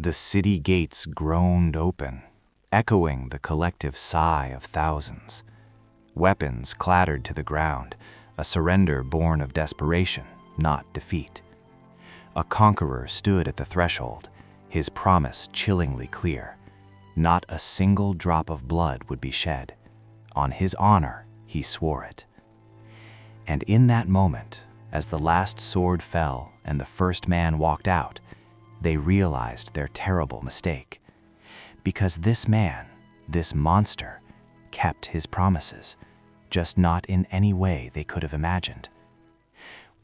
The city gates groaned open, echoing the collective sigh of thousands. Weapons clattered to the ground, a surrender born of desperation, not defeat. A conqueror stood at the threshold, his promise chillingly clear. Not a single drop of blood would be shed. On his honor, he swore it. And in that moment, as the last sword fell and the first man walked out, they realized their terrible mistake. Because this man, this monster, kept his promises, just not in any way they could have imagined.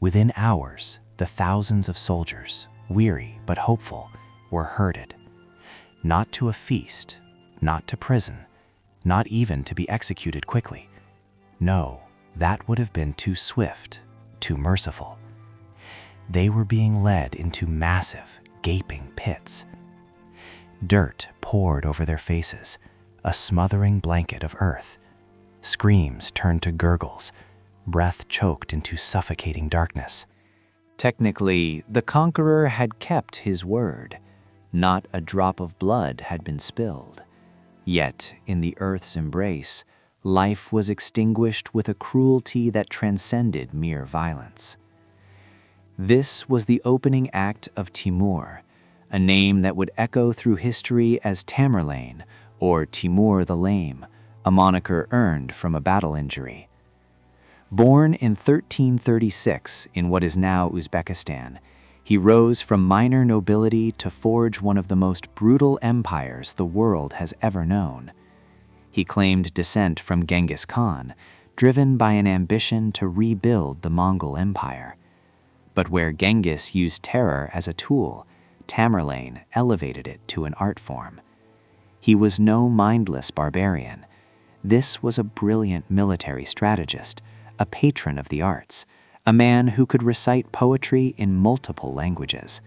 Within hours, the thousands of soldiers, weary but hopeful, were herded. Not to a feast, not to prison, not even to be executed quickly. No, that would have been too swift, too merciful. They were being led into massive, gaping pits. Dirt poured over their faces, a smothering blanket of earth. Screams turned to gurgles, breath choked into suffocating darkness. Technically, the conqueror had kept his word. Not a drop of blood had been spilled. Yet, in the earth's embrace, life was extinguished with a cruelty that transcended mere violence. This was the opening act of Timur, a name that would echo through history as Tamerlane, or Timur the Lame, a moniker earned from a battle injury. Born in 1336 in what is now Uzbekistan, he rose from minor nobility to forge one of the most brutal empires the world has ever known. He claimed descent from Genghis Khan, driven by an ambition to rebuild the Mongol Empire. But where Genghis used terror as a tool, Tamerlane elevated it to an art form. He was no mindless barbarian. This was a brilliant military strategist, a patron of the arts, a man who could recite poetry in multiple languages.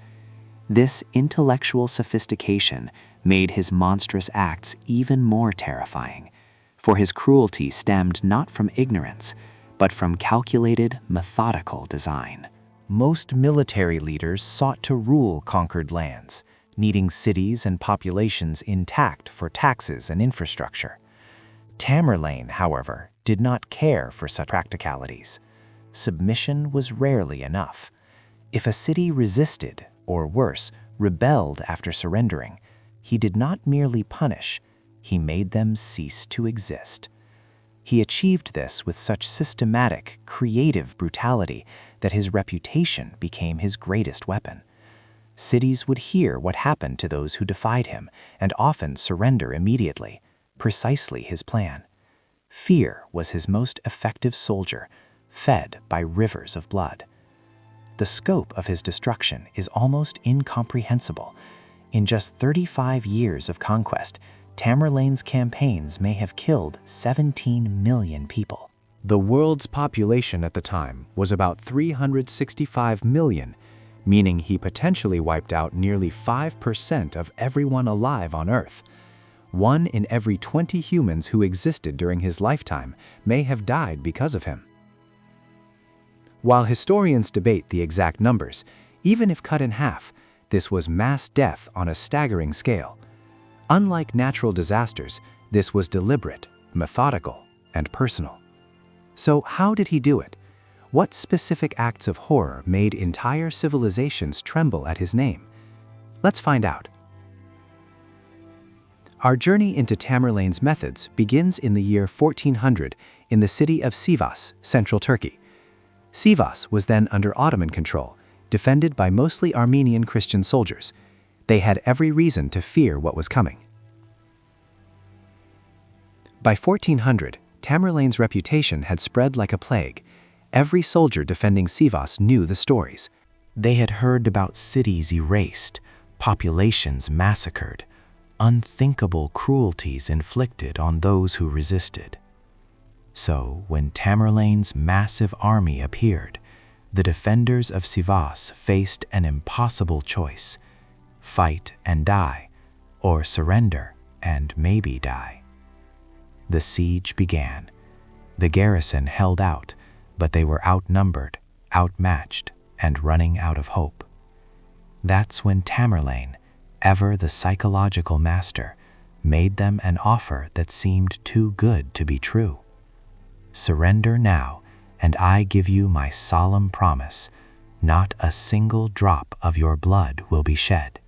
This intellectual sophistication made his monstrous acts even more terrifying, for his cruelty stemmed not from ignorance, but from calculated, methodical design. Most military leaders sought to rule conquered lands, needing cities and populations intact for taxes and infrastructure. Tamerlane, however, did not care for such practicalities. Submission was rarely enough. If a city resisted, or worse, rebelled after surrendering, he did not merely punish, he made them cease to exist. He achieved this with such systematic, creative brutality that his reputation became his greatest weapon. Cities would hear what happened to those who defied him and often surrender immediately, precisely his plan. Fear was his most effective soldier, fed by rivers of blood. The scope of his destruction is almost incomprehensible. In just 35 years of conquest, Tamerlane's campaigns may have killed 17 million people. The world's population at the time was about 365 million, meaning he potentially wiped out nearly 5% of everyone alive on Earth. 1 in every 20 humans who existed during his lifetime may have died because of him. While historians debate the exact numbers, even if cut in half, this was mass death on a staggering scale. Unlike natural disasters, this was deliberate, methodical, and personal. So how did he do it? What specific acts of horror made entire civilizations tremble at his name? Let's find out. Our journey into Tamerlane's methods begins in the year 1400 in the city of Sivas, central Turkey. Sivas was then under Ottoman control, defended by mostly Armenian Christian soldiers. They had every reason to fear what was coming. By 1400, Tamerlane's reputation had spread like a plague. Every soldier defending Sivas knew the stories. They had heard about cities erased, populations massacred, unthinkable cruelties inflicted on those who resisted. So, when Tamerlane's massive army appeared, the defenders of Sivas faced an impossible choice: fight and die, or surrender and maybe die. The siege began. The garrison held out, but they were outnumbered, outmatched, and running out of hope. That's when Tamerlane, ever the psychological master, made them an offer that seemed too good to be true. Surrender now, and I give you my solemn promise, not a single drop of your blood will be shed.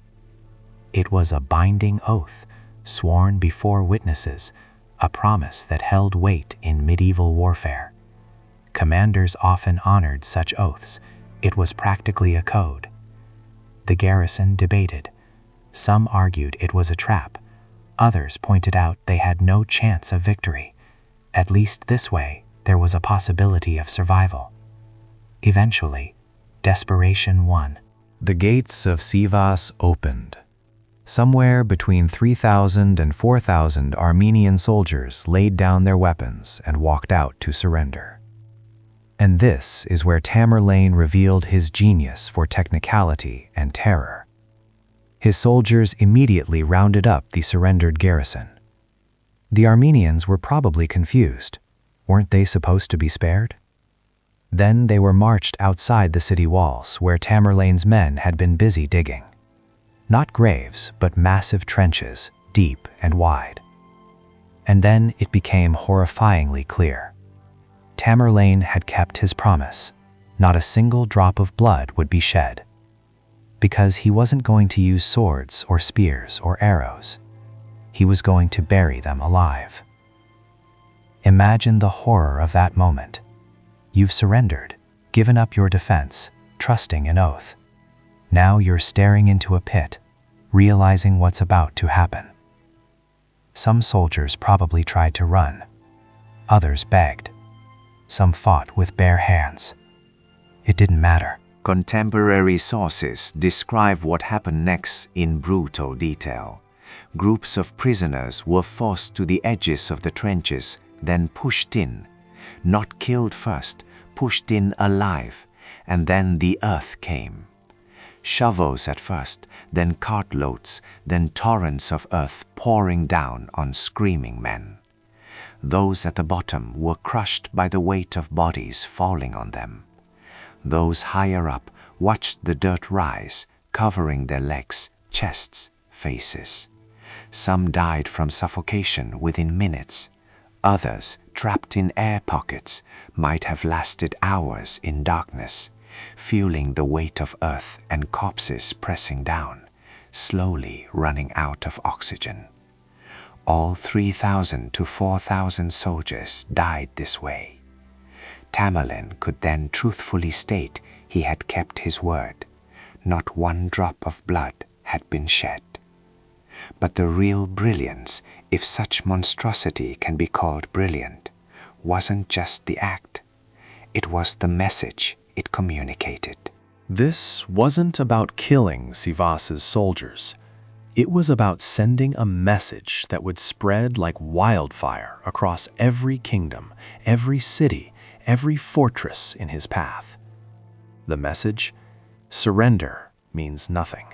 It was a binding oath, sworn before witnesses, a promise that held weight in medieval warfare. Commanders often honored such oaths. It was practically a code. The garrison debated. Some argued it was a trap. Others pointed out they had no chance of victory. At least this way, there was a possibility of survival. Eventually, desperation won. The gates of Sivas opened. Somewhere between 3,000 and 4,000 Armenian soldiers laid down their weapons and walked out to surrender. And this is where Tamerlane revealed his genius for technicality and terror. His soldiers immediately rounded up the surrendered garrison. The Armenians were probably confused. Weren't they supposed to be spared? Then they were marched outside the city walls where Tamerlane's men had been busy digging. Not graves, but massive trenches, deep and wide. And then it became horrifyingly clear. Tamerlane had kept his promise. Not a single drop of blood would be shed. Because he wasn't going to use swords or spears or arrows. He was going to bury them alive. Imagine the horror of that moment. You've surrendered, given up your defense, trusting an oath. Now you're staring into a pit, realizing what's about to happen. Some soldiers probably tried to run. Others begged. Some fought with bare hands. It didn't matter. Contemporary sources describe what happened next in brutal detail. Groups of prisoners were forced to the edges of the trenches, then pushed in. Not killed first, pushed in alive, and then the earth came. Shovels at first, then cartloads, then torrents of earth pouring down on screaming men. Those at the bottom were crushed by the weight of bodies falling on them. Those higher up watched the dirt rise, covering their legs, chests, faces. Some died from suffocation within minutes. Others, trapped in air pockets, might have lasted hours in darkness, feeling the weight of earth and corpses pressing down, slowly running out of oxygen. All 3,000 to 4,000 soldiers died this way. Tamerlane could then truthfully state he had kept his word. Not one drop of blood had been shed. But the real brilliance, if such monstrosity can be called brilliant, wasn't just the act. It was the message it communicated. This wasn't about killing Sivas's soldiers. It was about sending a message that would spread like wildfire across every kingdom, every city, every fortress in his path. The message: surrender means nothing.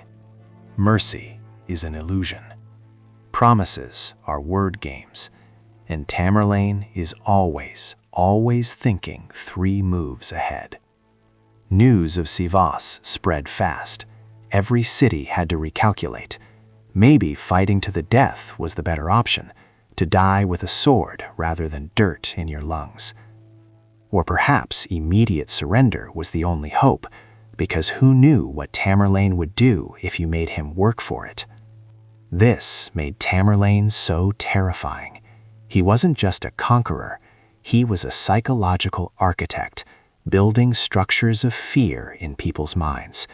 Mercy is an illusion. Promises are word games. And Tamerlane is always thinking 3 moves ahead. News of Sivas spread fast. Every city had to recalculate. Maybe fighting to the death was the better option, to die with a sword rather than dirt in your lungs. Or perhaps immediate surrender was the only hope, because who knew what Tamerlane would do if you made him work for it? This made Tamerlane so terrifying. He wasn't just a conqueror, he was a psychological architect, building structures of fear in people's minds.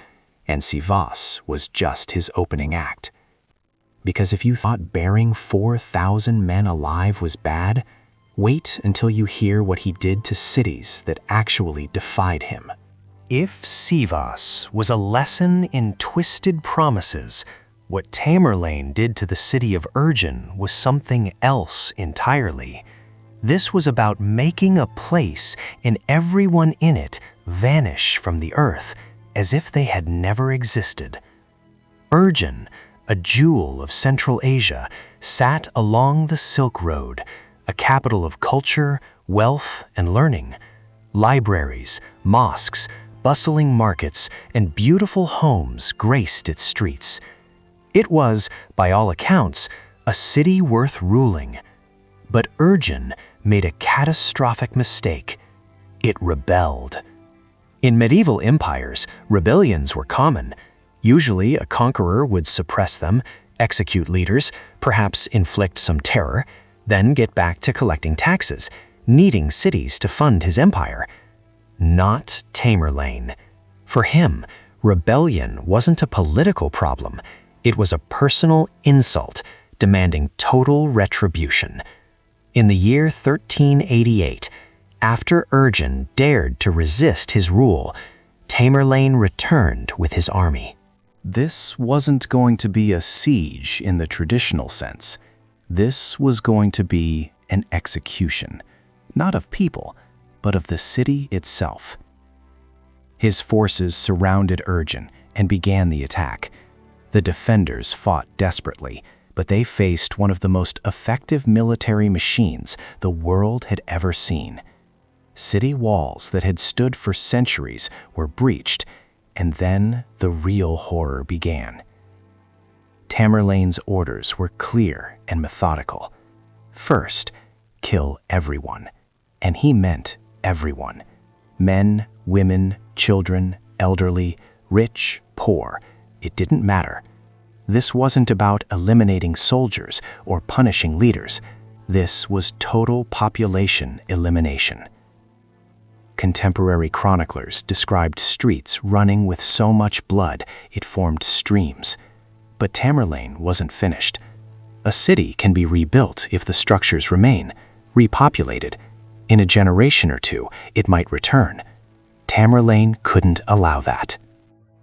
And Sivas was just his opening act. Because if you thought burying 4,000 men alive was bad, wait until you hear what he did to cities that actually defied him. If Sivas was a lesson in twisted promises, what Tamerlane did to the city of Urgen was something else entirely. This was about making a place and everyone in it vanish from the earth as if they had never existed. Urgen, a jewel of Central Asia, sat along the Silk Road, a capital of culture, wealth, and learning. Libraries, mosques, bustling markets, and beautiful homes graced its streets. It was, by all accounts, a city worth ruling. But Urgen made a catastrophic mistake. It rebelled. In medieval empires, rebellions were common. Usually, a conqueror would suppress them, execute leaders, perhaps inflict some terror, then get back to collecting taxes, needing cities to fund his empire. Not Tamerlane. For him, rebellion wasn't a political problem. It was a personal insult, demanding total retribution. In the year 1388, after Urgen dared to resist his rule, Tamerlane returned with his army. This wasn't going to be a siege in the traditional sense. This was going to be an execution, not of people, but of the city itself. His forces surrounded Urgen and began the attack. The defenders fought desperately, but they faced one of the most effective military machines the world had ever seen. City walls that had stood for centuries were breached, and then the real horror began. Tamerlane's orders were clear and methodical. First, kill everyone, and he meant everyone. Men, women, children, elderly, rich, poor, it didn't matter. This wasn't about eliminating soldiers or punishing leaders. This was total population elimination. Contemporary chroniclers described streets running with so much blood it formed streams. But Tamerlane wasn't finished. A city can be rebuilt if the structures remain, repopulated. In a generation or two, it might return. Tamerlane couldn't allow that.